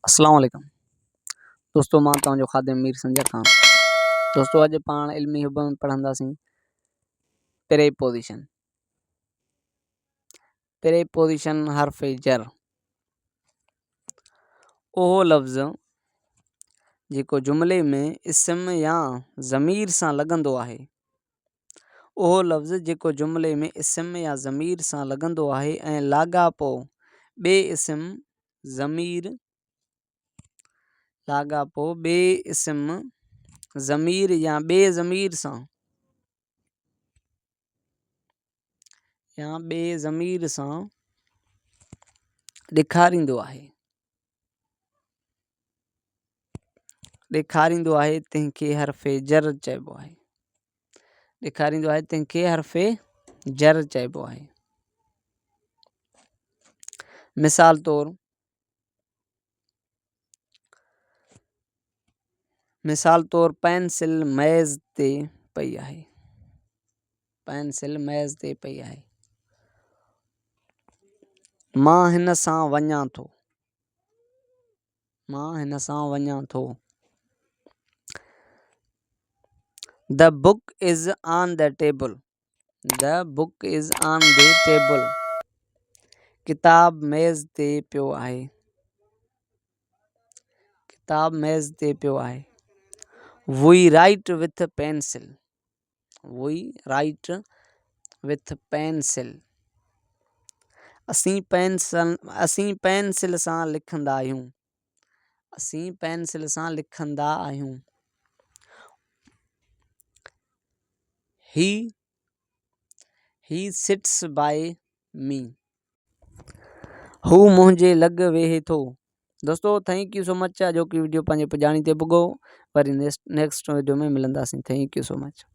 अस्सलाम वालेकुम दोस्तों, मां तव्हांजो ख़ादिम मीर संजय ख़ान। दोस्तों, अॼु पाण इल्मी हुब में पढ़ंदासीं प्रेपोज़िशन। प्रेपोज़िशन हर्फ़ जर उहो लफ़्ज़ जेको जुमिले में इस्म या ज़मीर सां लॻंदो आहे। उहो लफ़्ज़ जेको जुमिले में इस्म या ज़मीर सां लॻंदो आहे ऐं लाॻापो ॿिए इस्म ज़मीर या ॿिए ज़मीर सां ॾेखारींदो आहे तंहिंखे हर्फ़ जर चइबो आहे। मिसाल तौर पेंसिल मेज़ ते पई आहे। मां हिन सां वञां थो। The book is on the table. किताब मेज़ ते पियो आहे। We write with pencil. असीं पेंसिल सां लिखंदा आहियूं। He sits by me. हू मुंहिंजे लॻ वेहे थो। दोस्तों, थैंक यू सो मच जो कि वीडियो पंहिंजे पुॼाणी ते पुॻो। वरी नेक्स्ट वीडियो में मिलंदासीं। Thank you so much.